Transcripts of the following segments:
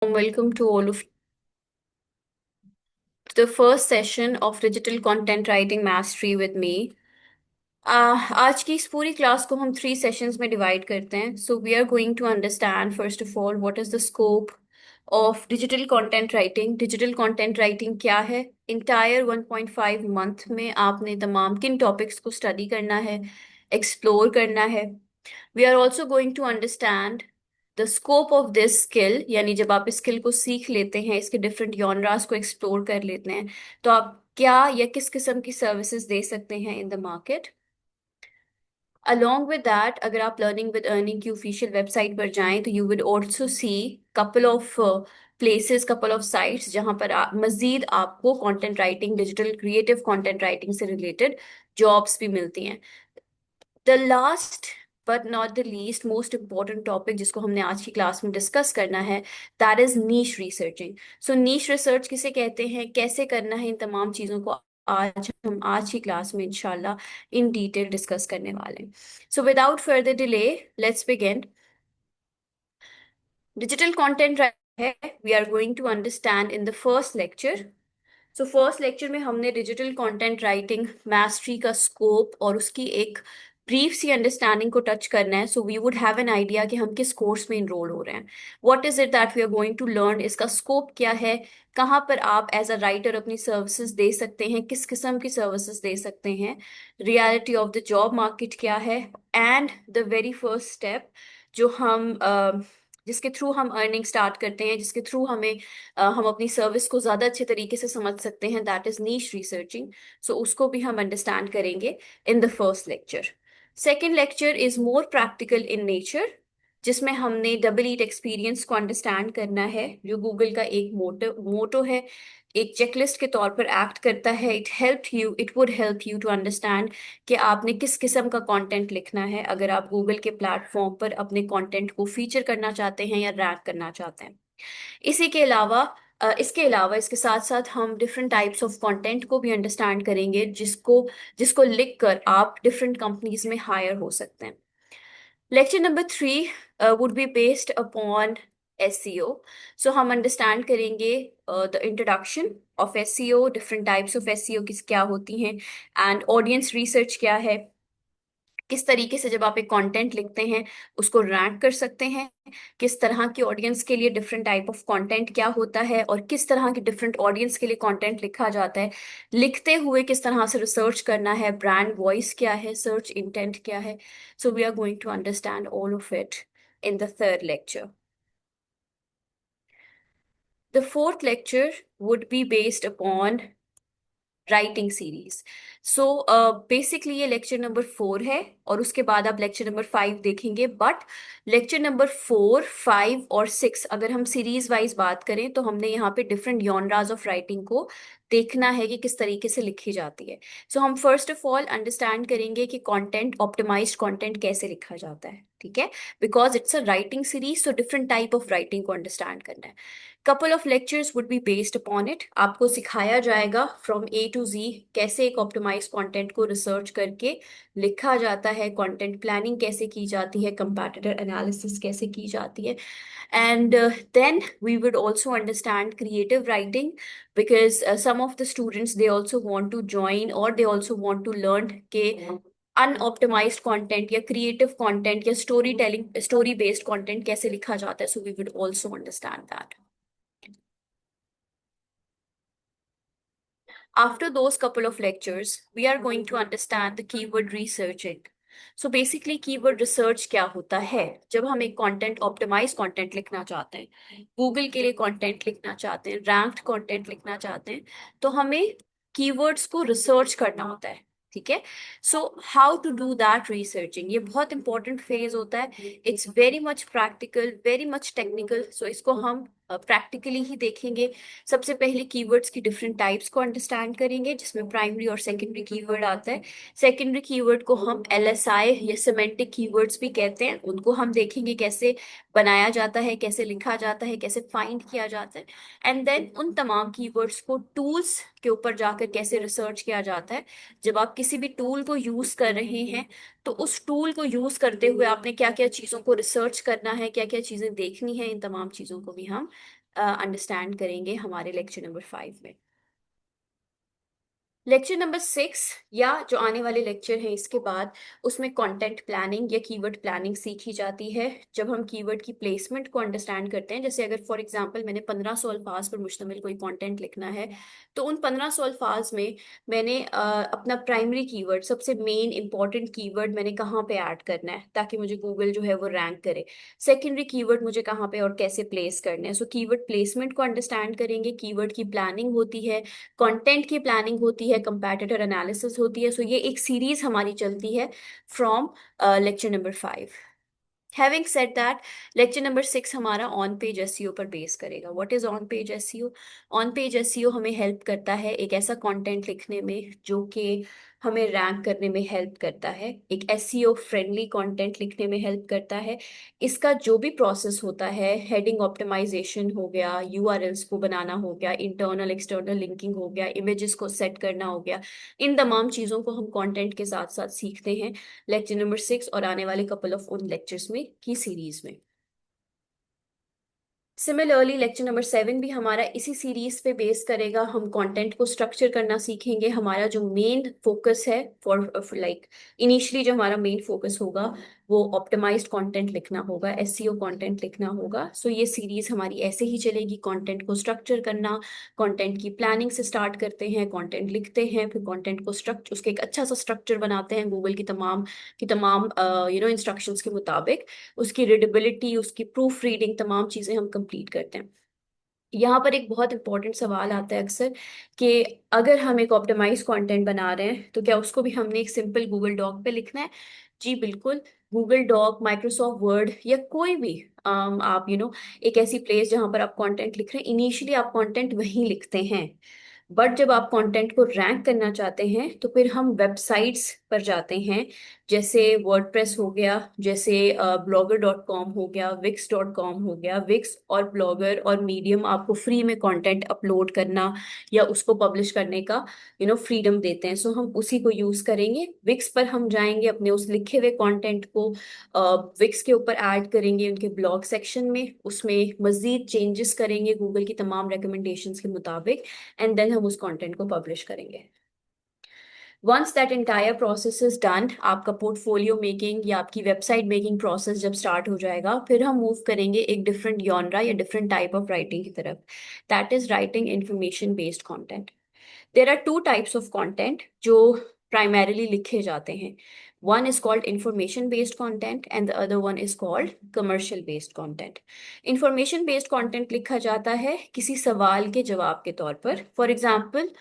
Welcome to all of the first session of Digital Content Writing Mastery with me. आज की इस पूरी class को हम 3 सेशंस में डिवाइड करते हैं. So we are going to understand first of all what is the scope of digital content writing. Digital content writing क्या है? इंटायर 1.5 मंथ में आपने तमाम किन टॉपिक्स को स्टडी करना है, एक्सप्लोर करना है. We are also going to understand the scope of this skill, यानी जब आप इस स्किल को सीख लेते हैं, इसके डिफरेंट जॉनरास को एक्सप्लोर कर लेते हैं, तो आप क्या या किस किस्म की सर्विसेज दे सकते हैं इन the market. Along with that, अगर आप लर्निंग विद अर्निंग की ऑफिशियल वेबसाइट पर जाएं तो you will also see couple of places, couple of sites जहां पर मजीद आपको content writing, digital creative content writing से रिलेटेड जॉब्स भी मिलती हैं. The last but not the least most important topic जिसको हमने आज की क्लास में डिस्कस करना है, that is niche researching. So niche research किसे कहते हैं, कैसे करना है, इन तमाम चीज़ों को आज हम आज की क्लास में इंशाल्लाह इन डिटेल डिस्कस करने वाले हैं. So without further delay, let's begin. Digital content है, we are going to understand in the first lecture. So first lecture में हमने डिजिटल कंटेंट राइटिंग मास्टरी का स्कोप और उसकी एक ब्रीफ सी अंडरस्टैंडिंग को टच करना है. So we would have an idea कि हम किस कोर्स में इनरोल हो रहे हैं. What is it that we are going to learn, इसका स्कोप क्या है, कहाँ पर आप एज अ राइटर अपनी सर्विसेज दे सकते हैं, किस किस्म की सर्विसेज दे सकते हैं, reality of the job market क्या है, and the very first step जो हम जिसके थ्रू हम अर्निंग स्टार्ट करते हैं, जिसके थ्रू हम अपनी सर्विस को ज़्यादा अच्छे तरीके से समझ सकते हैं, दैट इज़ नीश रिसर्चिंग. सो उसको भी हम अंडरस्टैंड करेंगे इन the first lecture. Second lecture is more practical in nature, जिसमें हमने डबल ईट एक्सपीरियंस को अंडरस्टैंड करना है, जो गूगल का एक मोटो है, एक चेकलिस्ट के तौर पर एक्ट करता है. It would help you to understand कि आपने किस किस्म का कंटेंट लिखना है अगर आप गूगल के प्लेटफॉर्म पर अपने कंटेंट को फीचर करना चाहते हैं या रैंक करना चाहते हैं. इसी के अलावा इसके अलावा इसके साथ साथ हम डिफरेंट टाइप्स ऑफ कंटेंट को भी अंडरस्टैंड करेंगे, जिसको जिसको लिख कर आप डिफरेंट कंपनीज में हायर हो सकते हैं. Lecture number 3 would be based upon SEO. सो हम अंडरस्टैंड करेंगे the introduction of SEO, different types of SEO किस क्या होती हैं, एंड ऑडियंस रिसर्च क्या है, किस तरीके से जब आप एक कंटेंट लिखते हैं उसको रैंक कर सकते हैं, किस तरह की ऑडियंस के लिए डिफरेंट टाइप ऑफ कंटेंट क्या होता है, और किस तरह की डिफरेंट ऑडियंस के लिए कंटेंट लिखा जाता है, लिखते हुए किस तरह से रिसर्च करना है, ब्रांड वॉइस क्या है, सर्च इंटेंट क्या है. So we are going to understand all of it in the third lecture. The fourth lecture would be based upon writing series. So basically ये लेक्चर नंबर 4 है, और उसके बाद आप लेक्चर नंबर 5 देखेंगे. बट लेक्चर नंबर 4, 5 और 6, अगर हम सीरीज वाइज बात करें तो हमने यहाँ पे डिफरेंट जॉनराज ऑफ राइटिंग को देखना है कि किस तरीके से लिखी जाती है. सो हम फर्स्ट ऑफ ऑल अंडरस्टैंड करेंगे कि कंटेंट, ऑप्टिमाइज्ड कंटेंट कैसे लिखा जाता है. ठीक है, because it's a writing series, so different type of writing को अंडरस्टैंड करना है. Couple of lectures would be based upon it. आपको सिखाया जाएगा फ्रॉम A to Z कैसे एक ऑप्टिमाइज कंटेंट को रिसर्च करके लिखा जाता है, कंटेंट प्लानिंग कैसे की जाती है, कंपैटिटर एनालिसिस कैसे की जाती है. And then we would also understand creative writing, because some of the students, they also want to join or they also want to learn के अनऑप्टिमाइज्ड कंटेंट या क्रिएटिव कंटेंट या story telling, story based content कैसे लिखा जाता है. So we would also understand that. After those couple of lectures, we are going to understand the keyword researching. So basically keyword research क्या होता है. जब हम एक content, optimized content लिखना चाहते हैं, Google के लिए content लिखना चाहते हैं, ranked content लिखना चाहते हैं, तो हमें keywords को research करना होता है. ठीक है, so how to do that researching, ये बहुत इंपॉर्टेंट फेज होता है. It's very much practical, very much technical. So इसको हम प्रैक्टिकली ही देखेंगे. सबसे पहले कीवर्ड्स की डिफरेंट टाइप्स को अंडरस्टैंड करेंगे, जिसमें प्राइमरी और सेकेंडरी कीवर्ड आता है. सेकेंडरी कीवर्ड को हम LSI या सिमेंटिक कीवर्ड्स भी कहते हैं. उनको हम देखेंगे कैसे बनाया जाता है, कैसे लिखा जाता है, कैसे फाइंड किया जाता है. एंड देन उन तमाम कीवर्ड्स को टूल्स के ऊपर जाकर कैसे रिसर्च किया जाता है. जब आप किसी भी टूल को यूज कर रहे हैं तो उस टूल को यूज करते हुए आपने क्या क्या चीजों को रिसर्च करना है, क्या क्या चीजें देखनी है, इन तमाम चीजों को भी हम अंडरस्टैंड करेंगे हमारे लेक्चर नंबर 5 में। लेक्चर नंबर 6 या जो आने वाले लेक्चर हैं इसके बाद, उसमें कंटेंट प्लानिंग या कीवर्ड प्लानिंग सीखी जाती है। जब हम कीवर्ड की प्लेसमेंट को अंडरस्टैंड करते हैं, जैसे अगर फॉर एग्जांपल मैंने 1500 अल्फाज पर मुश्तमिल कोई कंटेंट लिखना है, तो उन 1500 अल्फाज में मैंने अपना प्राइमरी कीवर्ड, सबसे मेन इंपॉर्टेंट कीवर्ड मैंने कहाँ पे ऐड करना है ताकि मुझे गूगल जो है वो रैंक करे। सेकेंडरी कीवर्ड मुझे कहाँ पे और कैसे प्लेस करना है। सो कीवर्ड प्लेसमेंट को अंडरस्टैंड करेंगे, कीवर्ड की प्लानिंग होती है, कंटेंट की प्लानिंग होती है, कंपैटिटर एनालिसिस होती है। सो ये एक सीरीज हमारी चलती है from lecture number 5। Having said that, lecture number 6 हमारा ऑन पेज एसईओ पर बेस करेगा। What is on page SEO? On page SEO हमें हेल्प करता है एक ऐसा कंटेंट लिखने में जो कि हमें रैंक करने में हेल्प करता है, एक एसईओ फ्रेंडली कंटेंट लिखने में हेल्प करता है। इसका जो भी प्रोसेस होता है, हेडिंग ऑप्टिमाइजेशन हो गया, यूआरएल्स को बनाना हो गया, इंटरनल एक्सटर्नल लिंकिंग हो गया, इमेजेस को सेट करना हो गया, इन तमाम चीज़ों को हम कंटेंट के साथ साथ सीखते हैं लेक्चर नंबर 6 और आने वाले कपल ऑफ उन लेक्चर्स में की सीरीज में। सिमिलरली लेक्चर नंबर 7 भी हमारा इसी सीरीज पे बेस करेगा। हम कंटेंट को स्ट्रक्चर करना सीखेंगे। हमारा जो मेन फोकस है फॉर लाइक इनिशियली जो हमारा मेन फोकस होगा वो ऑप्टिमाइज्ड कंटेंट लिखना होगा, एसईओ कंटेंट लिखना होगा। सो ये सीरीज हमारी ऐसे ही चलेगी, कंटेंट को स्ट्रक्चर करना, कंटेंट की प्लानिंग से स्टार्ट करते हैं, कंटेंट लिखते हैं, फिर कंटेंट को स्ट्रक्चर, उसके एक अच्छा सा स्ट्रक्चर बनाते हैं गूगल की तमाम इंस्ट्रक्शंस के मुताबिक। उसकी रीडेबिलिटी, उसकी प्रूफ रीडिंग, तमाम चीज़ें हम कंप्लीट करते हैं। यहाँ पर एक बहुत इंपॉर्टेंट सवाल आता है अक्सर कि अगर हम एक ऑप्टिमाइज कंटेंट बना रहे हैं तो क्या उसको भी हमने एक सिंपल गूगल डॉक पे लिखना है? जी बिल्कुल। गूगल डॉक, माइक्रोसॉफ्ट वर्ड या कोई भी आप एक ऐसी प्लेस जहाँ पर आप कंटेंट लिख रहे हैं, इनिशियली आप कंटेंट वहीं लिखते हैं। बट जब आप कंटेंट को रैंक करना चाहते हैं तो फिर हम वेबसाइट्स पर जाते हैं, जैसे वर्डप्रेस हो गया, जैसे blogger.com हो गया, wix.com हो गया। विक्स और ब्लॉगर और मीडियम आपको फ्री में कंटेंट अपलोड करना या उसको पब्लिश करने का फ्रीडम देते हैं। सो हम उसी को यूज करेंगे। विक्स पर हम जाएंगे, अपने उस लिखे हुए कंटेंट को विक्स के ऊपर ऐड करेंगे उनके ब्लॉग सेक्शन में, उसमें मजीद चेंजेस करेंगे गूगल की तमाम रिकमेंडेशंस के मुताबिक, एंड देन हम उस कंटेंट को पब्लिश करेंगे। Once that entire process is done, आपका पोर्टफोलियो मेकिंग या आपकी वेबसाइट मेकिंग प्रोसेस जब स्टार्ट हो जाएगा, फिर हम मूव करेंगे एक डिफरेंट जॉनरा या डिफरेंट टाइप ऑफ राइटिंग की तरफ। That is writing information based content. There are two types of content जो प्राइमरीली लिखे जाते हैं। One is called information based content and the other one is called commercial based content. Information based content लिखा जाता है किसी सवाल के जवाब के तौर पर। For example,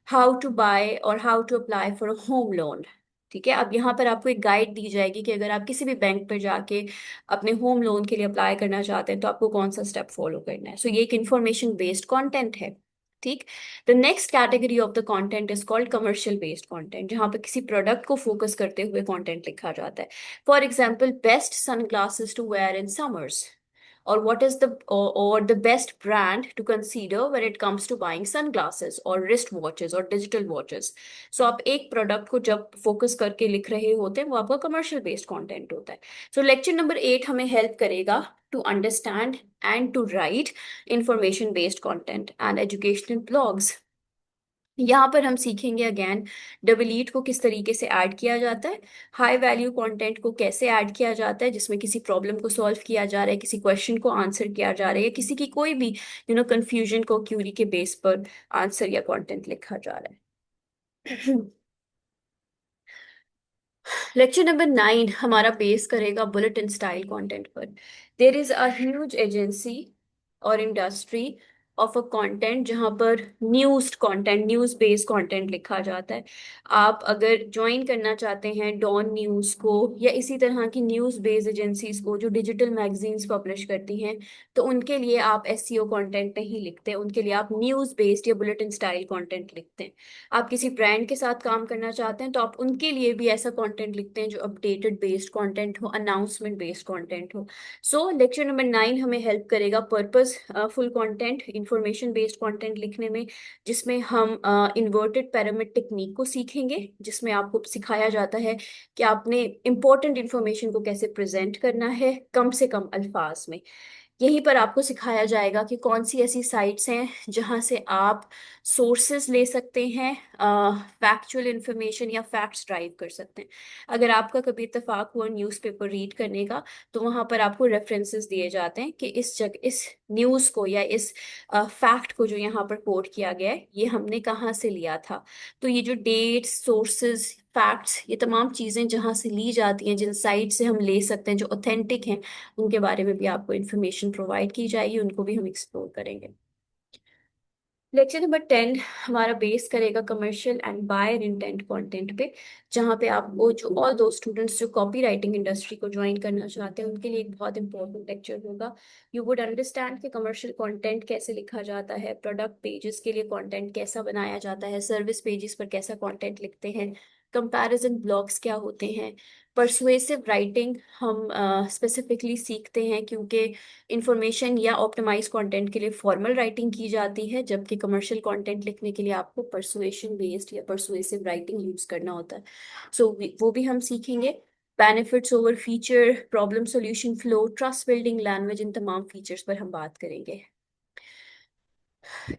how to buy और how to apply for a home loan. ठीक है, अब यहाँ पर आपको एक गाइड दी जाएगी कि अगर आप किसी भी बैंक पर जाके अपने होम लोन के लिए अप्लाई करना चाहते हैं तो आपको कौन सा स्टेप फॉलो करना है। सो ये एक इंफॉर्मेशन बेस्ड कंटेंट है। ठीक। The next category of the content is called commercial based content, जहाँ पे किसी प्रोडक्ट को फोकस करते हुए कंटेंट लिखा जाता है। For example, best sunglasses to wear in summers, or what is the best brand to consider when it comes to buying sunglasses or wrist watches or digital watches. So आप एक product को जब focus करके लिख रहे होते हैं वो आपका कमर्शियल बेस्ड कंटेंट होता है। सो लेक्चर नंबर 8 हमें हेल्प करेगा to understand and to write information based content and educational blogs. यहाँ पर हम सीखेंगे अगेन डिलीट को किस तरीके से ऐड किया जाता है, हाई वैल्यू कंटेंट को कैसे ऐड किया जाता है जिसमें किसी प्रॉब्लम को सॉल्व किया जा रहा है, किसी क्वेश्चन को आंसर किया जा रहा है, या किसी की कोई भी कंफ्यूजन को क्यूरी के बेस पर आंसर या कंटेंट लिखा जा रहा है। लेक्चर नंबर 9 हमारा बेस करेगा बुलेटिन स्टाइल कंटेंट पर। There is a huge agency और इंडस्ट्री ऑफ अ कंटेंट जहां पर news content, news based content लिखा जाता है। आप अगर ज्वाइन करना चाहते हैं डॉन न्यूज को या इसी तरह की न्यूज बेस्ड एजेंसीज को जो डिजिटल मैगजीन्स पब्लिश करती हैं, तो उनके लिए आप एसईओ कंटेंट नहीं लिखते, उनके लिए आप न्यूज बेस्ड या बुलेटिन स्टाइल कंटेंट लिखते हैं। आप किसी ब्रांड के साथ काम करना चाहते हैं तो आप उनके लिए भी ऐसा कंटेंट लिखते हैं जो अपडेटेड बेस्ड कंटेंट हो, अनाउंसमेंट बेस्ड कंटेंट हो। सो लेक्चर नंबर 9 हमें हेल्प करेगा purpose full content, information based content लिखने में, जिसमें हम इन्वर्टेड पिरामिड टेक्निक को सीखेंगे, जिसमें आपको सिखाया जाता है कि आपने इंपॉर्टेंट इंफॉर्मेशन को कैसे प्रेजेंट करना है कम से कम अल्फाज में। यहीं पर आपको सिखाया जाएगा कि कौन सी ऐसी साइट्स हैं जहां से आप सोर्सेज ले सकते हैं, फैक्चुअल इंफॉर्मेशन या फैक्ट्स ड्राइव कर सकते हैं। अगर आपका कभी इत्तेफाक हुआ न्यूज़पेपर रीड करने का, तो वहां पर आपको रेफरेंसेस दिए जाते हैं कि इस जगह इस न्यूज़ को या इस फैक्ट को जो यहाँ पर कोट किया गया है, ये हमने कहाँ से लिया था। तो ये जो डेट्स, सोर्सेज, फैक्ट्स, ये तमाम चीज़ें जहाँ से ली जाती हैं, जिन साइट से हम ले सकते हैं जो ऑथेंटिक हैं, उनके बारे में भी आपको इन्फॉर्मेशन प्रोवाइड की जाएगी, उनको भी हम एक्सप्लोर करेंगे। लेक्चर नंबर 10 हमारा बेस करेगा commercial and buyer intent content पे, जहाँ पे आपको जो ऑल दो स्टूडेंट्स जो कॉपी राइटिंग इंडस्ट्री को ज्वाइन करना चाहते हैं उनके लिए एक बहुत इंपॉर्टेंट लेक्चर होगा। यू वुड अंडरस्टैंड कि कमर्शियल कंटेंट कैसे लिखा जाता है, प्रोडक्ट पेजेस के लिए कंटेंट कैसा बनाया जाता है, सर्विस पेजेस पर कैसा कंटेंट लिखते हैं, कंपैरिजन ब्लॉग्स क्या होते हैं। परसुएसिव राइटिंग हम स्पेसिफिकली सीखते हैं क्योंकि इंफॉर्मेशन या ऑप्टिमाइज कंटेंट के लिए फॉर्मल राइटिंग की जाती है, जबकि कमर्शियल कंटेंट लिखने के लिए आपको परसुएशन बेस्ड या परसुएसिव राइटिंग यूज करना होता है। सो वो भी हम सीखेंगे। Benefits over feature, problem solution flow, trust building language, इन तमाम फीचर्स पर हम बात करेंगे।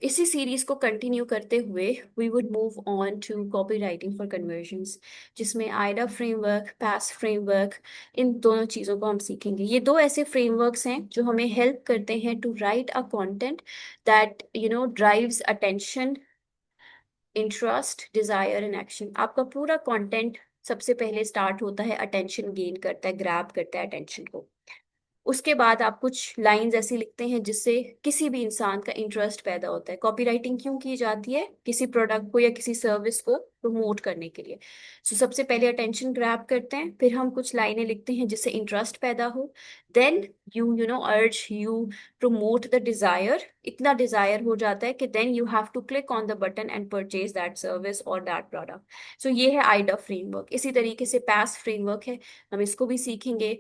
इसी सीरीज को कंटिन्यू करते हुए we would move on to copywriting for conversions, जिसमें आइडा फ्रेमवर्क, पास फ्रेमवर्क, इन दोनों चीज़ों को हम सीखेंगे। ये दो ऐसे फ्रेमवर्क्स हैं जो हमें हेल्प करते हैं to write a content that drives attention, interest, desire and action. आपका पूरा कंटेंट सबसे पहले स्टार्ट होता है, अटेंशन गेन करता है, ग्रैब करता है अटेंशन को। उसके बाद आप कुछ लाइंस ऐसी लिखते हैं जिससे किसी भी इंसान का इंटरेस्ट पैदा होता है। कॉपीराइटिंग क्यों की जाती है? किसी प्रोडक्ट को या किसी सर्विस को प्रमोट करने के लिए। सो सबसे पहले अटेंशन ग्रैब करते हैं, फिर हम कुछ लाइनें लिखते हैं जिससे इंटरेस्ट पैदा हो। Then you know urge, you promote the desire. इतना डिजायर हो जाता है कि then you have to click on the button and purchase that service और दैट प्रोडक्ट। सो ये है आइडा फ्रेमवर्क। इसी तरीके से पास फ्रेमवर्क है, हम इसको भी सीखेंगे।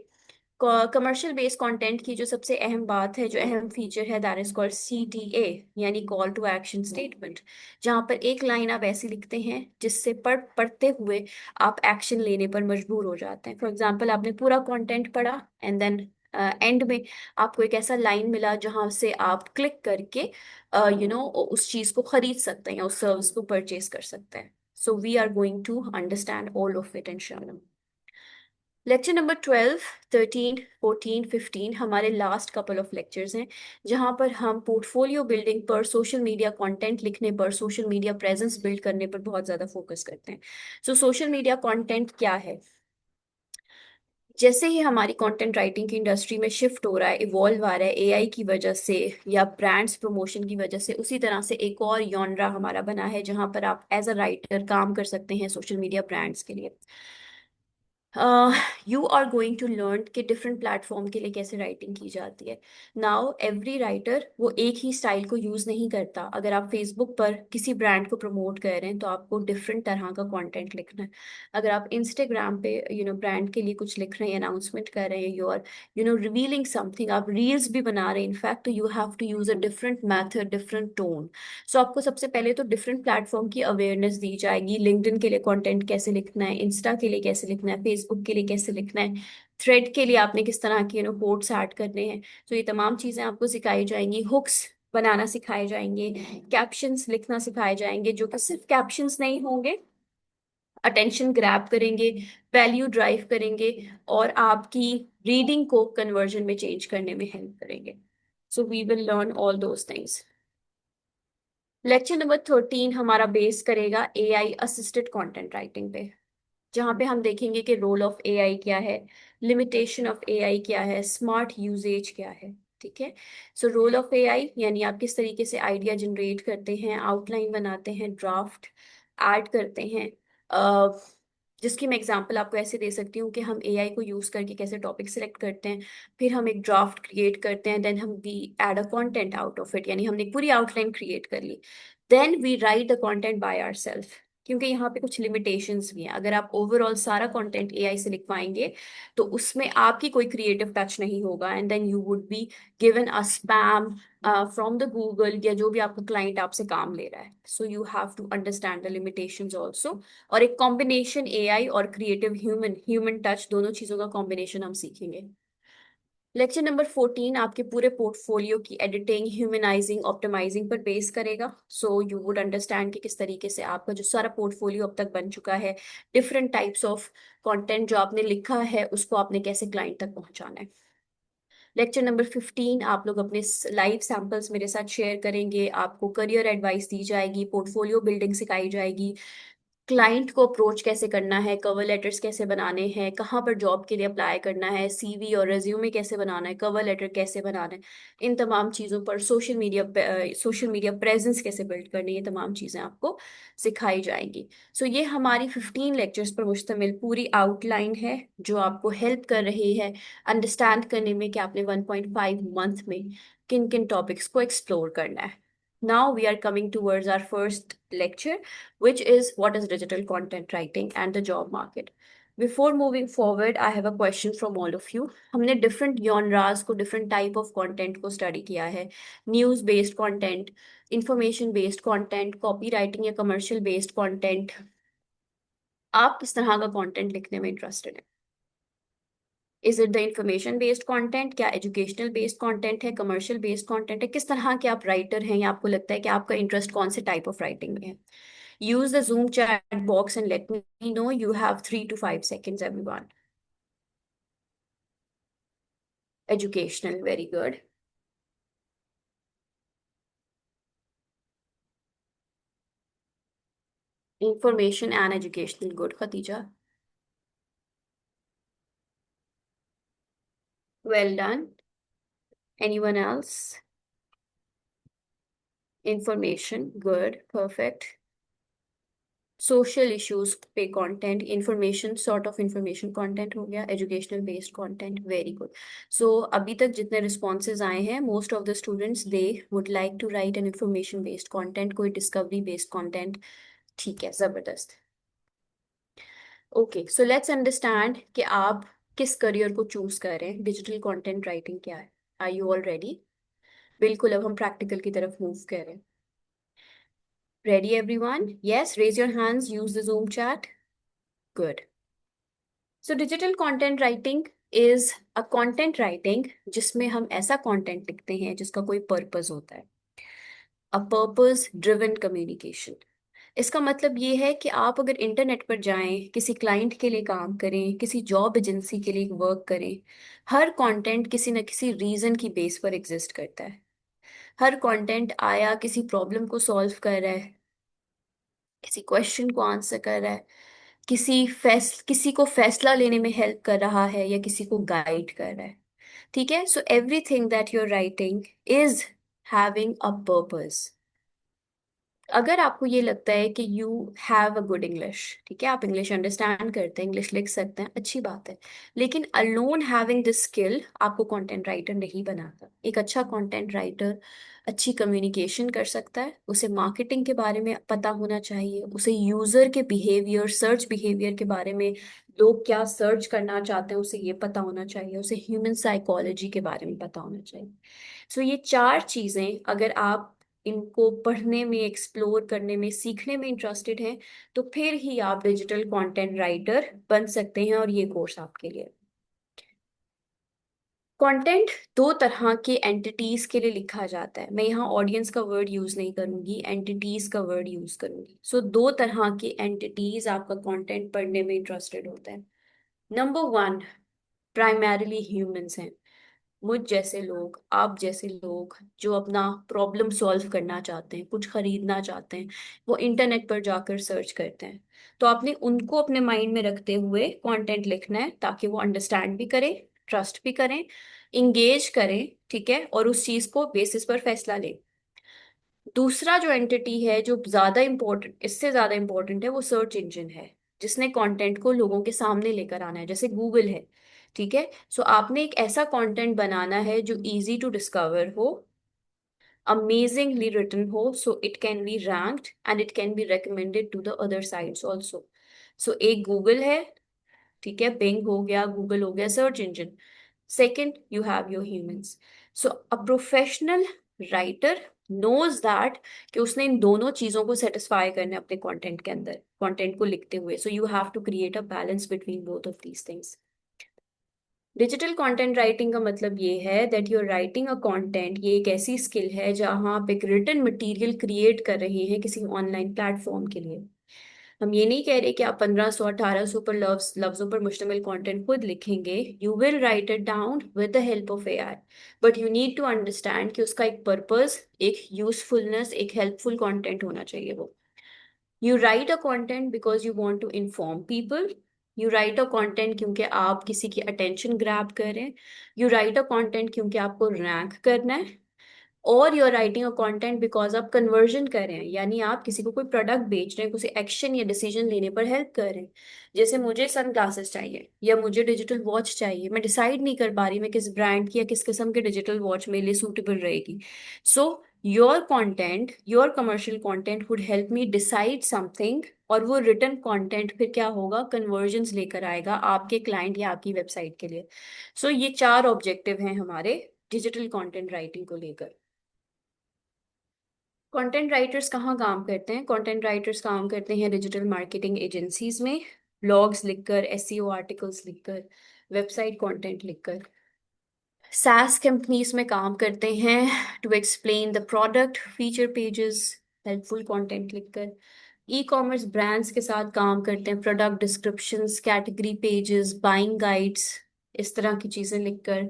कमर्शियल बेस्ड कंटेंट की जो सबसे अहम बात है, जो अहम फीचर है, दैट इज कॉल्ड CTA, यानी कॉल टू एक्शन स्टेटमेंट। जहाँ पर एक लाइन आप ऐसी लिखते हैं जिससे पढ़ते हुए आप एक्शन लेने पर मजबूर हो जाते हैं। फॉर एग्जाम्पल, आपने पूरा कंटेंट पढ़ा एंड देन एंड में आपको एक ऐसा लाइन मिला जहाँ से आप क्लिक करके उस चीज़ को खरीद सकते हैं, उस सर्विस को परचेज कर सकते हैं। So we are going to understand all of it इंशाल्लाह। लेक्चर नंबर 12, 13, 14, 15 हमारे लास्ट कपल ऑफ लेक्चर्स हैं, जहां पर हम पोर्टफोलियो बिल्डिंग पर, सोशल मीडिया कंटेंट लिखने पर, सोशल मीडिया प्रेजेंस बिल्ड करने पर बहुत ज़्यादा फोकस करते हैं। सो सोशल मीडिया कंटेंट क्या है? जैसे ही हमारी कंटेंट राइटिंग की इंडस्ट्री में शिफ्ट हो रहा है, इवॉल्व आ रहा है AI की वजह से या ब्रांड्स प्रमोशन की वजह से, उसी तरह से एक और यॉनरा हमारा बना है जहां पर आप एज अ राइटर काम कर सकते हैं सोशल मीडिया ब्रांड्स के लिए। You are going to learn कि डिफरेंट प्लेटफॉर्म के लिए कैसे राइटिंग की जाती है। नाउ एवरी राइटर वो एक ही स्टाइल को यूज नहीं करता। अगर आप फेसबुक पर किसी ब्रांड को प्रमोट कर रहे हैं तो आपको डिफरेंट तरह का कंटेंट लिखना है। अगर आप इंस्टाग्राम पे ब्रांड के लिए कुछ लिख रहे हैं, अनाउंसमेंट कर रहे हैं, यू आर रिवीलिंग समथिंग, आप रील्स भी बना रहे हैं इनफैक्ट, तो you have to use a different method, different tone. So आपको सबसे पहले तो डिफरेंट प्लेटफॉर्म की अवेयरनेस दी जाएगी। लिंक्डइन के लिए कंटेंट कैसे लिखना है, इंस्टा के लिए कैसे लिखना है, फेसबुक के लिए कैसे लिखना है, थ्रेड के लिए आपने किस तरह के कोड्स ऐड करने हैं। तो ये तमाम चीजें आपको सिखाई जाएंगी। हुक्स बनाना सिखाए जाएंगे, कैप्शंस लिखना सिखाए जाएंगे, जो कि सिर्फ कैप्शंस नहीं होंगे, अटेंशन ग्रैब करेंगे, वैल्यू ड्राइव करेंगे और आपकी रीडिंग को कन्वर्जन में चेंज करने में हेल्प करेंगे। So we will learn all those things. Lecture number 13 हमारा बेस करेगा AI असिस्टेड कंटेंट राइटिंग पे, जहाँ पे हम देखेंगे कि रोल ऑफ AI क्या है, लिमिटेशन ऑफ AI क्या है, स्मार्ट यूजेज क्या है। ठीक है। सो रोल ऑफ AI यानी आप किस तरीके से आइडिया जनरेट करते हैं, आउटलाइन बनाते हैं, ड्राफ्ट ऐड करते हैं। जिसकी मैं एग्जांपल आपको ऐसे दे सकती हूँ कि हम AI को यूज करके कैसे टॉपिक सेलेक्ट करते हैं, फिर हम एक ड्राफ्ट क्रिएट करते हैं, देन हम we add a content out of it, यानी हमने एक पूरी आउटलाइन क्रिएट कर ली। Then we write the content by ourselves, क्योंकि यहाँ पे कुछ लिमिटेशंस भी हैं। अगर आप ओवरऑल सारा कंटेंट AI से लिखवाएंगे तो उसमें आपकी कोई क्रिएटिव टच नहीं होगा, and then you would be given a spam from the Google या जो भी आपका क्लाइंट आपसे काम ले रहा है। So you have to understand the limitations also. और एक कॉम्बिनेशन AI और क्रिएटिव ह्यूमन ह्यूमन टच, दोनों चीज़ों का कॉम्बिनेशन हम सीखेंगे। लेक्चर नंबर 14 आपके पूरे पोर्टफोलियो की एडिटिंग, ह्यूमनाइजिंग, ऑप्टिमाइजिंग पर बेस करेगा। सो यू वुड अंडरस्टैंड कि किस तरीके से आपका जो सारा पोर्टफोलियो अब तक बन चुका है, डिफरेंट टाइप्स ऑफ कंटेंट जो आपने लिखा है उसको आपने कैसे क्लाइंट तक पहुंचाना है। लेक्चर नंबर 15 आप लोग अपने लाइव सैंपल्स मेरे साथ शेयर करेंगे, आपको करियर एडवाइस दी जाएगी, पोर्टफोलियो बिल्डिंग सिखाई जाएगी, क्लाइंट को अप्रोच कैसे करना है, कवर लेटर्स कैसे बनाने हैं, कहाँ पर जॉब के लिए अप्लाई करना है, सीवी और रेज्यूमे कैसे बनाना है, कवर लेटर कैसे बनाना है, इन तमाम चीज़ों पर सोशल मीडिया प्रेजेंस कैसे बिल्ड करनी है, ये तमाम चीज़ें आपको सिखाई जाएंगी। सो ये हमारी 15 लेक्चर्स पर मुश्तमिल पूरी आउटलाइन है जो आपको हेल्प कर रही है अंडरस्टैंड करने में कि आपने 1.5 मंथ में किन किन टॉपिक्स को एक्सप्लोर करना है। Now we are coming towards our first lecture, which is what is digital content writing and the job market. Before moving forward, I have a question from all of you. हमने different genres को different type of content को study किया है, news based content, information based content, copywriting या commercial based content. आप किस तरह का content लिखने में interested हैं? Is it the information based content, क्या एजुकेशनल बेस्ड कंटेंट है, कमर्शियल बेस्ड कंटेंट है, किस तरह के आप राइटर हैं या आपको लगता है कि आपका इंटरेस्ट कौन से टाइप ऑफ राइटिंग में है? Use the Zoom chat box and let me know. You have 3 to 5 seconds, everyone. Educational, very good. Information and educational, good, Khatija. Well done. Anyone else? Information, good, perfect. Social issues पे content, information, sort of information content हो गया, educational based content, very good. So अभी तक जितने responses आए हैं, most of the students they would like to write an information based content, कोई discovery based content. ठीक है, जबरदस्त। ओके, सो लेट्स अंडरस्टैंड कि आप किस करियर को चूज कर रहे हैं, डिजिटल कंटेंट राइटिंग क्या है। Are you all ready? बिल्कुल, अब हम प्रैक्टिकल की तरफ मूव कर रहे हैं। Ready everyone? Yes, raise your hands, use the Zoom chat. Good. So digital content writing is a content writing जिसमें हम ऐसा कंटेंट लिखते हैं जिसका कोई पर्पस होता है, अ पर्पस ड्रिवन कम्युनिकेशन। इसका मतलब ये है कि आप अगर इंटरनेट पर जाएं, किसी क्लाइंट के लिए काम करें, किसी जॉब एजेंसी के लिए वर्क करें, हर कंटेंट किसी न किसी रीजन की बेस पर एग्जिस्ट करता है। हर कंटेंट आया किसी प्रॉब्लम को सॉल्व कर रहा है, किसी क्वेश्चन को आंसर कर रहा है, किसी को फैसला लेने में हेल्प कर रहा है या किसी को गाइड कर रहा है। ठीक है, so everything that you are writing is having a purpose. अगर आपको ये लगता है कि you have a good English, ठीक है, आप इंग्लिश अंडरस्टैंड करते हैं, इंग्लिश लिख सकते हैं, अच्छी बात है, लेकिन अलोन हैविंग दिस स्किल आपको कंटेंट राइटर नहीं बनाता। एक अच्छा कंटेंट राइटर अच्छी कम्युनिकेशन कर सकता है, उसे मार्केटिंग के बारे में पता होना चाहिए, उसे यूजर के बिहेवियर, सर्च बिहेवियर के बारे में, लोग क्या सर्च करना चाहते हैं उसे ये पता होना चाहिए, उसे ह्यूमन साइकोलॉजी के बारे में पता होना चाहिए। सो ये चार चीजें अगर आप इनको पढ़ने में, एक्सप्लोर करने में, सीखने में इंटरेस्टेड हैं, तो फिर ही आप डिजिटल कंटेंट राइटर बन सकते हैं और ये कोर्स आपके लिए। कंटेंट दो तरह के एंटिटीज के लिए लिखा जाता है। मैं यहाँ ऑडियंस का वर्ड यूज नहीं करूंगी, एंटिटीज का वर्ड यूज करूंगी। सो दो तरह के एंटिटीज आपका कंटेंट पढ़ने में इंटरेस्टेड होता है। नंबर वन, प्राइमरीली ह्यूमंस हैं, मुझ जैसे लोग, आप जैसे लोग जो अपना प्रॉब्लम सॉल्व करना चाहते हैं, कुछ खरीदना चाहते हैं, वो इंटरनेट पर जाकर सर्च करते हैं। तो आपने उनको अपने माइंड में रखते हुए कंटेंट लिखना है ताकि वो अंडरस्टैंड भी करें, ट्रस्ट भी करें, इंगेज करें, ठीक है, और उस चीज को बेसिस पर फैसला लें। दूसरा जो एंटिटी है जो ज्यादा इंपॉर्टेंट, इससे ज्यादा इंपॉर्टेंट है, वो सर्च इंजन है, जिसने कंटेंट को लोगों के सामने लेकर आना है, जैसे गूगल है। ठीक है, सो आपने एक ऐसा कंटेंट बनाना है जो इजी टू डिस्कवर हो, अमेजिंगली रिटन हो, so it can be ranked and it can be recommended to the other sites also. So एक गूगल है, ठीक है, बिंग हो गया, गूगल हो गया, search engine. Second, you have your humans. So a professional writer knows that कि उसने इन दोनों चीजों को सेटिस्फाई करना है अपने कंटेंट के अंदर, कंटेंट को लिखते हुए। So you have to create a balance between both of these things. Digital content writing का मतलब ये है that you are writing a content. ये एक ऐसी स्किल है जहां आप एक रिटन मटेरियल क्रिएट कर रहे हैं किसी ऑनलाइन प्लेटफॉर्म के लिए। हम ये नहीं कह रहे कि आप 1500 1800 पर लफ्जों पर मुश्तमिल कंटेंट खुद लिखेंगे। You will write it down with the help of AI, but you need to understand कि उसका एक पर्पस, एक यूजफुलनेस, एक हेल्पफुल कंटेंट होना चाहिए वो। You write a content because you want to inform people. You write a content क्योंकि आप किसी की attention grab कर रहे हैं. You write a content क्योंकि आपको rank करना है. और you are writing a content because आप कन्वर्जन कर रहे हैं, यानी आप किसी को कोई प्रोडक्ट बेच रहे हैं, किसी एक्शन या डिसीजन लेने पर हेल्प कर रहे हैं। जैसे मुझे सन ग्लासेस चाहिए या मुझे डिजिटल वॉच चाहिए, मैं डिसाइड नहीं कर पा रही मैं किस ब्रांड की या किस किस्म की डिजिटल वॉच मेरे लिए सूटेबल रहेगी। So your content, your commercial content would help me decide something, और वो रिटर्न कंटेंट फिर क्या होगा, कन्वर्जन्स लेकर आएगा आपके क्लाइंट या आपकी वेबसाइट के लिए। सो ये चार ऑब्जेक्टिव हैं हमारे डिजिटल कंटेंट राइटिंग को लेकर। कंटेंट राइटर्स कहाँ काम करते हैं? कंटेंट राइटर्स काम करते हैं डिजिटल मार्केटिंग एजेंसीज में, ब्लॉग्स लिखकर, एसईओ आर्टिकल्स लिखकर, वेबसाइट कंटेंट लिखकर। SaaS कंपनीज में काम करते हैं to explain the product, feature pages, helpful content लिखकर। ई कॉमर्स ब्रांड्स के साथ काम करते हैं, product descriptions, category pages, buying guides, इस तरह की चीज़ें लिखकर।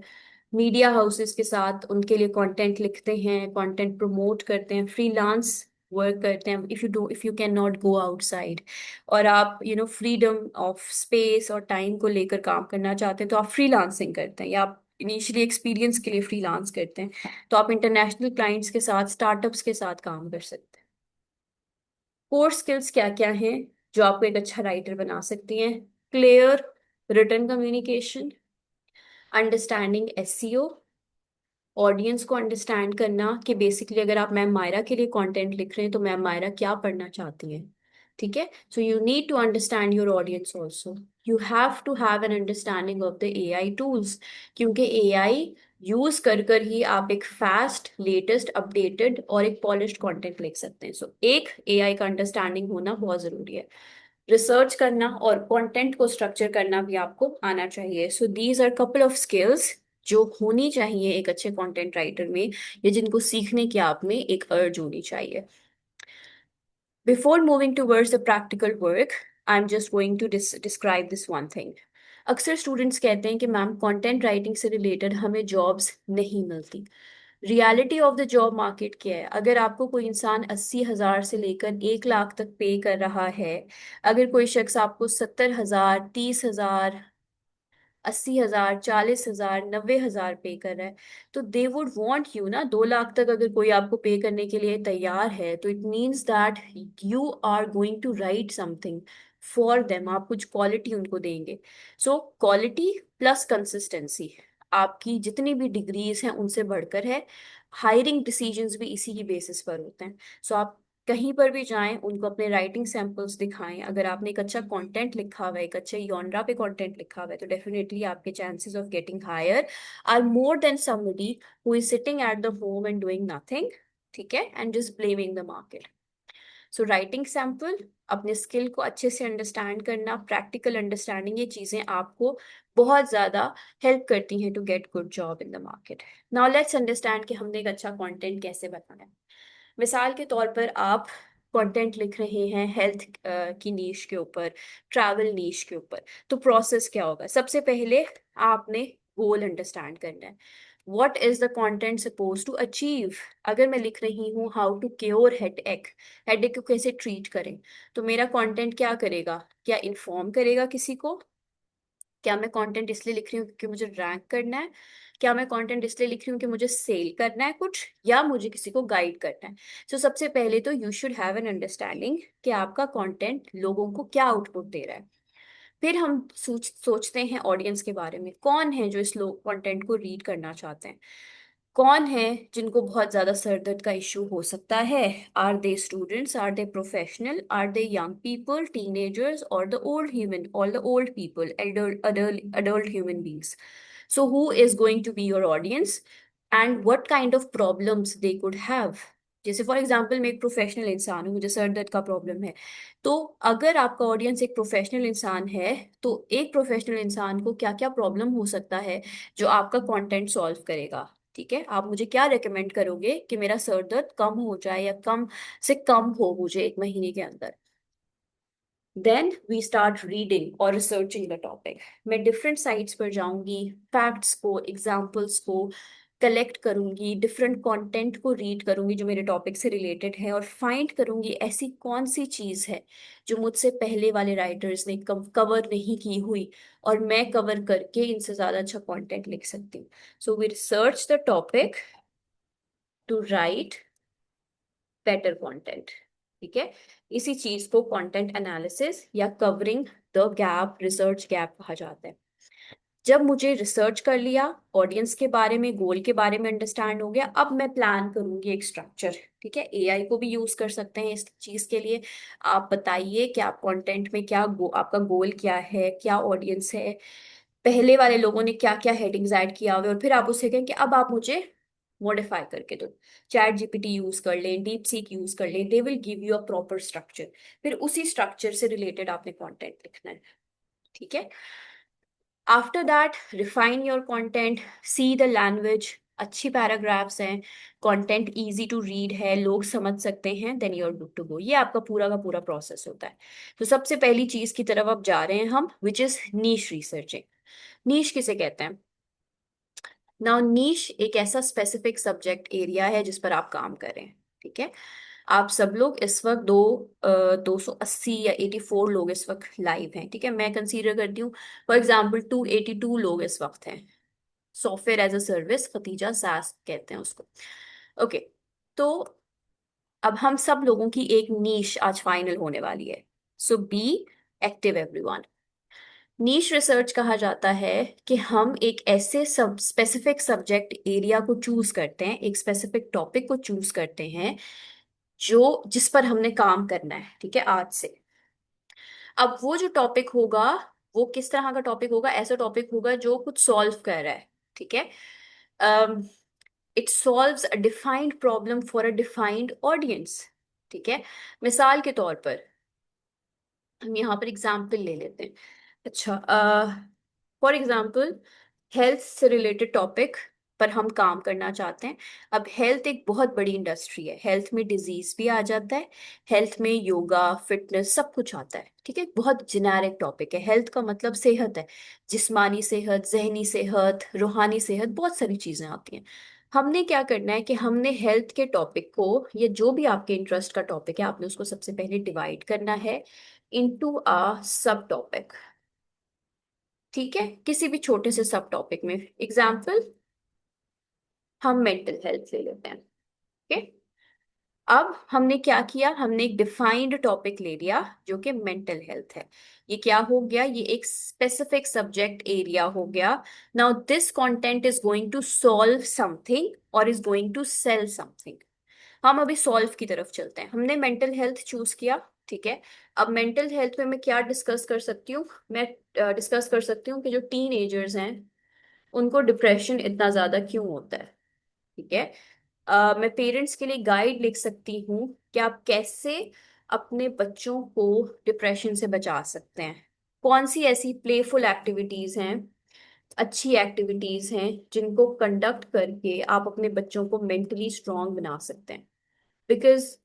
मीडिया हाउसेस के साथ उनके लिए कंटेंट लिखते हैं, कंटेंट प्रमोट करते हैं, फ्रीलांस वर्क करते हैं। If you can not go outside और आप फ्रीडम ऑफ स्पेस और टाइम को लेकर काम करना चाहते हैं, तो आप फ्रीलांसिंग करते हैं, या आप इनिशियली एक्सपीरियंस के लिए फ्रीलांस करते हैं, तो आप इंटरनेशनल क्लाइंट्स के साथ, स्टार्टअप्स के साथ काम कर सकते हैं। कोर स्किल्स क्या क्या हैं जो आपको एक अच्छा राइटर बना सकती हैं? Clear written communication, understanding SEO, audience को अंडरस्टैंड करना कि बेसिकली अगर आप मैम मायरा के लिए कंटेंट लिख रहे हैं तो मैम मायरा क्या पढ़ना चाहती हैं। ठीक है, so you need to understand your audience also. You have to have an understanding of the AI tools, क्योंकि एआई यूज कर कर ही आप एक फास्ट, लेटेस्ट, अपडेटेड और एक पॉलिश्ड कंटेंट लिख सकते हैं। सो एक एआई का अंडरस्टैंडिंग होना बहुत जरूरी है। रिसर्च करना और कंटेंट को स्ट्रक्चर करना भी आपको आना चाहिए। So these are couple of skills जो होनी चाहिए एक अच्छे कंटेंट राइटर में, या जिनको सीखने की आप में एक अर्ज होनी चाहिए। Before moving towards the practical work, I am just going to describe this one thing. अक्सर स्टूडेंट्स कहते हैं कि मैम कंटेंट राइटिंग से रिलेटेड हमें जॉब्स नहीं मिलती। Reality of the job market क्या है? अगर आपको कोई इंसान 80,000 से लेकर 1 लाख तक पे कर रहा है, अगर कोई शख्स आपको 70,000, 30,000, 80,000, 40,000, 90,000 पे कर रहा है, तो दे वुड वॉन्ट यू ना। 2 लाख तक अगर कोई आपको पे करने के लिए तैयार है, तो it means that you are going to write something for them. आप कुछ क्वालिटी उनको देंगे। सो क्वालिटी प्लस कंसिस्टेंसी आपकी जितनी भी डिग्रीज हैं उनसे बढ़कर है। हायरिंग डिसीजंस भी इसी की बेसिस पर होते हैं। सो आप कहीं पर भी जाएं, उनको अपने राइटिंग सैंपल्स दिखाएं। अगर आपने एक अच्छा कंटेंट लिखा हुआ है, एक अच्छे यॉनरा पे कंटेंट लिखा हुआ है, तो डेफिनेटली आपके chances of getting higher are more than somebody who is sitting at the home and doing nothing, ठीक है, and just blaming the market. So writing sample, अपने स्किल को अच्छे से अंडरस्टैंड करना, प्रैक्टिकल अंडरस्टैंडिंग, ये चीज़ें आपको बहुत ज़्यादा हेल्प करती हैं to get good job in the market. Now let's understand कि हमने एक अच्छा कंटेंट कैसे बनाना है। मिसाल के तौर पर आप कंटेंट लिख रहे हैं हेल्थ की नीश के ऊपर, ट्रैवल नीश के ऊपर, तो प्रोसेस क्या होगा? सबसे पहले आपने गोल अंडरस्टैंड करना है। What is the content suppose to achieve? अगर मैं लिख रही हूँ हाउ टू क्योर हेड एक को कैसे ट्रीट करें, तो मेरा कंटेंट क्या करेगा? क्या इन्फॉर्म करेगा किसी को? क्या मैं कंटेंट इसलिए लिख रही हूँ क्योंकि मुझे रैंक करना है? क्या मैं कंटेंट इसलिए लिख रही हूँ कि मुझे सेल करना है कुछ, या मुझे किसी को गाइड करना है? सो सबसे पहले तो you should have an understanding कि आपका कंटेंट लोगों को क्या आउटपुट दे रहा है। फिर हम सोचते हैं ऑडियंस के बारे में। कौन है जो इस लोग कंटेंट को रीड करना चाहते हैं? कौन है जिनको बहुत ज्यादा सर दर्द का इश्यू हो सकता है? Are they students, are they professional, are they young people, teenagers, और the old human, all the old people, adult human beings? So who is going to be your audience and what kind of problems they could have? जैसे for example मैं एक professional इंसान हूँ, मुझे sir दर्द का problem है। तो अगर आपका ऑडियंस एक प्रोफेशनल इंसान है, तो एक प्रोफेशनल इंसान को क्या क्या प्रॉब्लम हो सकता है जो आपका कंटेंट सॉल्व करेगा। ठीक है, आप मुझे क्या रेकमेंड करोगे कि मेरा सर दर्द कम हो जाए या कम से कम हो मुझे एक महीने के अंदर। देन वी स्टार्ट रीडिंग और रिसर्चिंग द टॉपिक। मैं डिफरेंट साइट्स पर जाऊंगी, फैक्ट्स को, एग्जाम्पल्स को कलेक्ट करूंगी, डिफरेंट कंटेंट को रीड करूंगी जो मेरे टॉपिक से रिलेटेड है, और फाइंड करूंगी ऐसी कौन सी चीज है जो मुझसे पहले वाले राइटर्स ने कवर नहीं की हुई, और मैं कवर करके इनसे ज्यादा अच्छा कंटेंट लिख सकती हूँ। So we research the topic to write better content. ठीक है, इसी चीज को कंटेंट एनालिसिस या covering the gap, research gap कहा जाता है। जब मुझे रिसर्च कर लिया, ऑडियंस के बारे में, गोल के बारे में अंडरस्टैंड हो गया, अब मैं प्लान करूंगी एक स्ट्रक्चर। ठीक है, एआई को भी यूज कर सकते हैं इस चीज के लिए। आप बताइए कि आप कंटेंट में क्या आपका गोल क्या है, क्या ऑडियंस है, पहले वाले लोगों ने क्या क्या हेडिंग्स ऐड किया हुआ है, और फिर आप उससे कहें कि अब आप मुझे मॉडिफाई करके दो। चैट जीपीटी यूज कर लें, डीप सीक यूज कर लें, they will give you a proper structure. फिर उसी स्ट्रक्चर से रिलेटेड आपने कंटेंट लिखना है। ठीक है, after that refine your content, see the language, अच्छी पैराग्राफ्स हैं, कंटेंट इजी टू रीड है, लोग समझ सकते हैं, then you are good to go. ये आपका पूरा का पूरा प्रोसेस होता है। तो सबसे पहली चीज की तरफ अब जा रहे हैं हम, विच इज नीश रिसर्चिंग। नीश किसे कहते हैं? नाउ नीश एक ऐसा स्पेसिफिक सब्जेक्ट एरिया है जिस पर आप काम कर रहे हैं। ठीक है, आप सब लोग इस वक्त 280 या 84 लोग इस वक्त लाइव हैं। ठीक है, मैं कंसीडर करती हूँ फॉर एग्जाम्पल 282 लोग इस वक्त हैं। सॉफ्टवेयर एज अ सर्विस, खतीजा सास कहते हैं उसको। ओके, तो अब हम सब लोगों की एक नीश आज फाइनल होने वाली है। So be active everyone. Niche research कहा जाता है कि हम एक ऐसे सब स्पेसिफिक सब्जेक्ट एरिया को चूज करते हैं, एक स्पेसिफिक टॉपिक को चूज करते हैं जो जिस पर हमने काम करना है। ठीक है, आज से। अब वो जो टॉपिक होगा, वो किस तरह का टॉपिक होगा? ऐसा टॉपिक होगा जो कुछ सॉल्व कर रहा है। ठीक है, it solves a defined problem for a defined audience. ठीक है, मिसाल के तौर पर हम यहाँ पर एग्जाम्पल ले लेते हैं। अच्छा, फॉर एग्जाम्पल हेल्थ से रिलेटेड टॉपिक पर हम काम करना चाहते हैं। अब हेल्थ एक बहुत बड़ी इंडस्ट्री है, हेल्थ में डिजीज भी आ जाता है, हेल्थ में योगा, फिटनेस, सब कुछ आता है। ठीक है, बहुत जेनेरिक टॉपिक है। हेल्थ का मतलब सेहत है, जिस्मानी सेहत, जहनी सेहत, रूहानी सेहत, बहुत सारी चीजें आती हैं। हमने क्या करना है कि हमने हेल्थ के टॉपिक को, या जो भी आपके इंटरेस्ट का टॉपिक है, आपने उसको सबसे पहले डिवाइड करना है इनटू अ सब टॉपिक। ठीक है, किसी भी छोटे से सब टॉपिक में। एग्जाम्पल, हम मेंटल हेल्थ ले लेते हैं। ओके, अब हमने क्या किया, हमने एक डिफाइंड टॉपिक ले लिया जो कि मेंटल हेल्थ है। ये क्या हो गया? ये एक स्पेसिफिक सब्जेक्ट एरिया हो गया। Now this content is going to solve something और is going to sell something. हम अभी सॉल्व की तरफ चलते हैं। हमने मेंटल हेल्थ चूज किया। ठीक है, अब मेंटल हेल्थ में मैं क्या डिस्कस कर सकती हूँ? मैं डिस्कस कर सकती हूँ कि जो टीन एजर्स हैं उनको डिप्रेशन इतना ज्यादा क्यों होता है। ठीक है, मैं पेरेंट्स के लिए गाइड लिख सकती हूँ कि आप कैसे अपने बच्चों को डिप्रेशन से बचा सकते हैं। कौन सी ऐसी प्लेफुल एक्टिविटीज हैं, अच्छी एक्टिविटीज हैं जिनको कंडक्ट करके आप अपने बच्चों को मेंटली स्ट्रांग बना सकते हैं। Because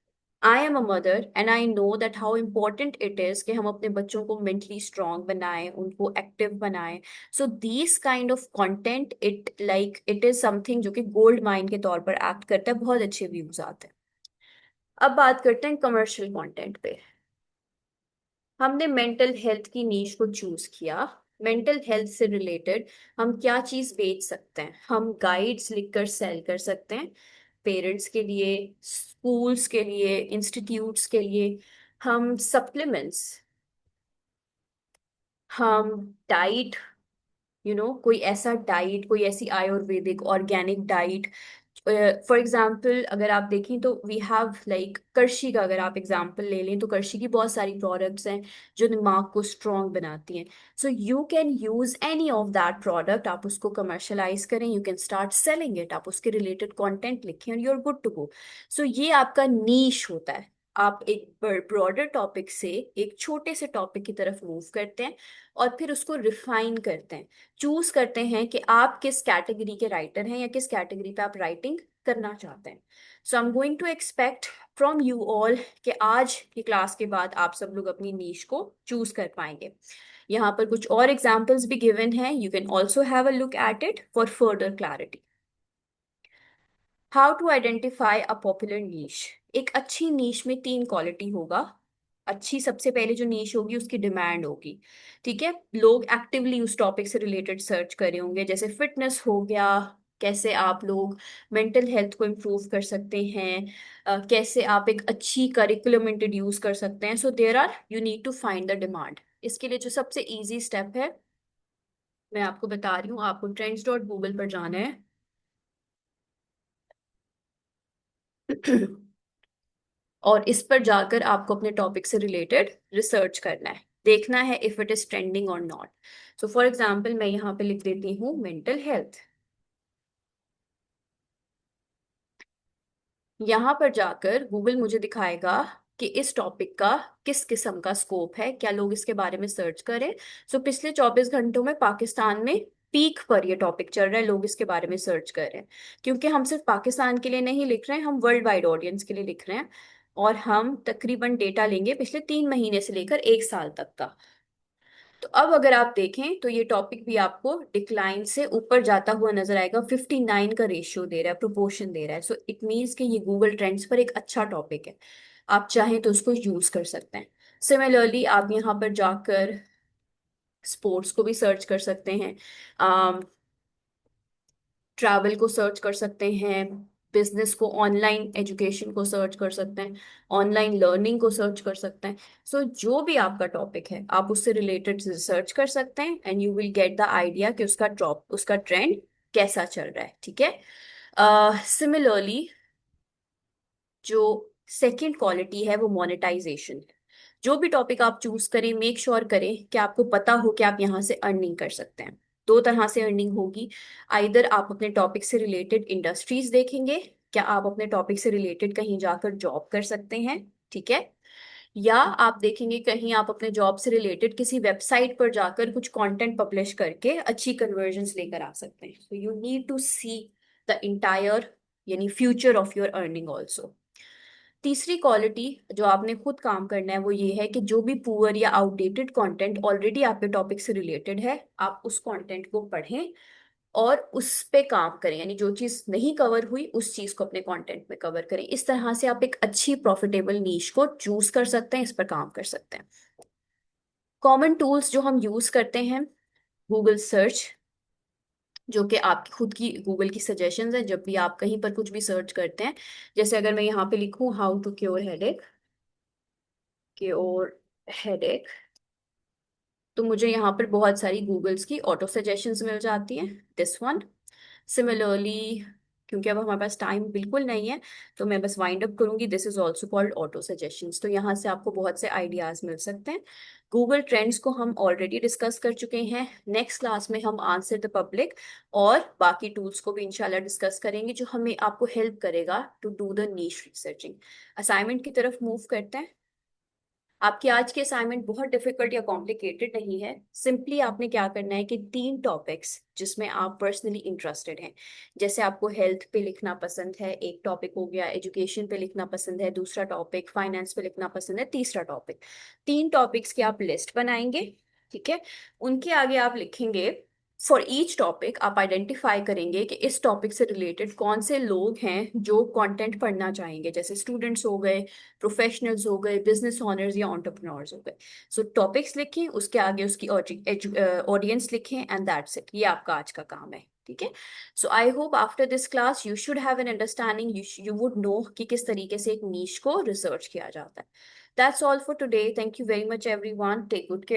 I am a mother and I know that how important it is कि हम अपने बच्चों को मेंटली स्ट्रांग बनाएं, उनको एक्टिव बनाएं। So these kind of content, it like it is something जो कि गोल्ड माइन के तौर पर एक्ट करता है, बहुत अच्छे व्यूज आते हैं। अब बात करते हैं कमर्शियल कंटेंट पे। हमने मेंटल हेल्थ की नीश को चूज किया। मेंटल हेल्थ से रिलेटेड हम क्या चीज बेच सकते हैं? हम गाइड्स लिखकर सेल कर सकते हैं, पेरेंट्स के लिए, स्कूल्स के लिए, इंस्टीट्यूट्स के लिए। हम सप्लीमेंट्स, हम डाइट, कोई ऐसा डाइट, कोई ऐसी Ayurvedic organic diet for example अगर आप देखें तो वी हैव लाइक करशी का अगर आप एग्जाम्पल ले लें तो करशी की बहुत सारी प्रोडक्ट्स हैं जो दिमाग को स्ट्रॉन्ग बनाती हैं. So you can use any of that product, आप उसको कमर्शलाइज करें, you can start selling it, आप उसके रिलेटेड कंटेंट लिखें और you are good to go. So ये आपका नीश होता है. आप एक ब्रॉडर टॉपिक से एक छोटे से टॉपिक की तरफ मूव करते हैं और फिर उसको रिफाइन करते हैं, चूज करते हैं कि आप किस कैटेगरी के राइटर हैं या किस कैटेगरी पे आप राइटिंग करना चाहते हैं. So I am going to expect from you all कि आज की क्लास के बाद आप सब लोग अपनी नीश को चूज कर पाएंगे. यहाँ पर कुछ और एग्जाम्पल्स भी गिवन हैं, you can also have a look at it for further clarity. How to identify a popular niche. एक अच्छी नीश में तीन क्वालिटी होगा. अच्छी सबसे पहले जो नीश होगी उसकी डिमांड होगी. ठीक है, लोग एक्टिवली उस टॉपिक से रिलेटेड सर्च कर रहे होंगे, जैसे फिटनेस हो गया, कैसे आप लोग मेंटल हेल्थ को इम्प्रूव कर सकते हैं, कैसे आप एक अच्छी करिकुलम इंट्रोड्यूस कर सकते हैं. So there are, you need to find the demand. इसके लिए जो सबसे इजी स्टेप है मैं आपको बता रही हूँ, आपको trends.google पर जाना है. और इस पर जाकर आपको अपने टॉपिक से रिलेटेड रिसर्च करना है, देखना है इफ इट इज ट्रेंडिंग और नॉट. सो फॉर एग्जाम्पल मैं यहाँ पे लिख देती हूँ मेंटल हेल्थ. यहाँ पर जाकर गूगल मुझे दिखाएगा कि इस टॉपिक का किस किस्म का स्कोप है, क्या लोग इसके बारे में सर्च करें. सो पिछले 24 घंटों में पाकिस्तान में पीक पर ये टॉपिक चल रहा है, लोग इसके बारे में सर्च कर रहे हैं. क्योंकि हम सिर्फ पाकिस्तान के लिए नहीं लिख रहे हैं, हम वर्ल्ड वाइड ऑडियंस के लिए लिख रहे हैं. और हम तकरीबन डेटा लेंगे पिछले 3 महीने से लेकर 1 साल तक का. तो अब अगर आप देखें तो ये टॉपिक भी आपको डिक्लाइन से ऊपर जाता हुआ नजर आएगा. 59 का रेशियो दे रहा है, प्रोपोर्शन दे रहा है. सो इट मीन्स कि ये गूगल ट्रेंड्स पर एक अच्छा टॉपिक है, आप चाहें तो उसको यूज कर सकते हैं. सिमिलरली आप यहाँ पर जाकर स्पोर्ट्स को भी सर्च कर सकते हैं, ट्रैवल को सर्च कर सकते हैं, बिजनेस को, ऑनलाइन एजुकेशन को सर्च कर सकते हैं, ऑनलाइन लर्निंग को सर्च कर सकते हैं. सो जो भी आपका टॉपिक है आप उससे रिलेटेड रिसर्च कर सकते हैं and you will get the idea कि उसका ड्रॉप, उसका ट्रेंड कैसा चल रहा है. ठीक है. सिमिलरली जो सेकंड क्वालिटी है वो मोनेटाइजेशन. जो भी टॉपिक आप चूज करें मेक श्योर करें कि आपको पता हो कि आप यहाँ से अर्निंग कर सकते हैं. दो तरह से अर्निंग होगी. आइदर आप अपने टॉपिक से रिलेटेड इंडस्ट्रीज देखेंगे, क्या आप अपने टॉपिक से रिलेटेड कहीं जाकर जॉब कर सकते हैं. ठीक है. या आप देखेंगे कहीं आप अपने जॉब से रिलेटेड किसी वेबसाइट पर जाकर कुछ कंटेंट पब्लिश करके अच्छी कन्वर्जन्स लेकर आ सकते हैं. So you need to see the entire यानी future of your earning also. तीसरी क्वालिटी जो आपने खुद काम करना है वो ये है कि जो भी पुअर या आउटडेटेड कंटेंट ऑलरेडी आपके टॉपिक से रिलेटेड है आप उस कंटेंट को पढ़ें और उस पे काम करें, यानी जो चीज़ नहीं कवर हुई उस चीज़ को अपने कंटेंट में कवर करें. इस तरह से आप एक अच्छी प्रॉफिटेबल नीश को चूज कर सकते हैं, इस पर काम कर सकते हैं. कॉमन टूल्स जो हम यूज करते हैं, गूगल सर्च, जो कि आपकी खुद की गूगल की सजेशंस हैं जब भी आप कहीं पर कुछ भी सर्च करते हैं. जैसे अगर मैं यहाँ पे लिखूं how to cure headache, cure headache, तो मुझे यहाँ पर बहुत सारी गूगल्स की ऑटो सजेशंस मिल जाती हैं. This one. सिमिलरली क्योंकि अब हमारे पास टाइम बिल्कुल नहीं है तो मैं बस वाइंड अप करूंगी. This is also called auto suggestions. तो यहाँ से आपको बहुत से आइडियाज मिल सकते हैं. गूगल ट्रेंड्स को हम ऑलरेडी डिस्कस कर चुके हैं. नेक्स्ट क्लास में हम आंसर द पब्लिक और बाकी टूल्स को भी इंशाल्लाह डिस्कस करेंगे जो हमें आपको हेल्प करेगा to do the niche researching. Assignment की तरफ मूव करते हैं. आपकी आज की असाइनमेंट बहुत डिफिकल्ट या कॉम्प्लिकेटेड नहीं है. सिंपली आपने क्या करना है कि तीन टॉपिक्स जिसमें आप पर्सनली इंटरेस्टेड हैं, जैसे आपको हेल्थ पे लिखना पसंद है, एक टॉपिक हो गया, एजुकेशन पे लिखना पसंद है दूसरा टॉपिक, फाइनेंस पे लिखना पसंद है तीसरा टॉपिक. तीन टॉपिक्स की आप लिस्ट बनाएंगे. ठीक है. उनके आगे आप लिखेंगे फॉर ईच टॉपिक, आप आइडेंटिफाई करेंगे कि इस टॉपिक से रिलेटेड कौन से लोग हैं जो कंटेंट पढ़ना चाहेंगे, जैसे स्टूडेंट्स हो गए, प्रोफेशनल्स हो गए, बिजनेस ओनर्स या एंटरप्रेन्योर्स हो गए. सो टॉपिक्स लिखें, उसके आगे उसकी ऑडियंस लिखें एंड दैट्स इट. ये आपका आज का काम है. ठीक है. So I hope after this class you should have an understanding, you would know कि किस तरीके से एक नीश को रिसर्च किया जाता है. That's all for today. Thank you very much everyone. Take good care.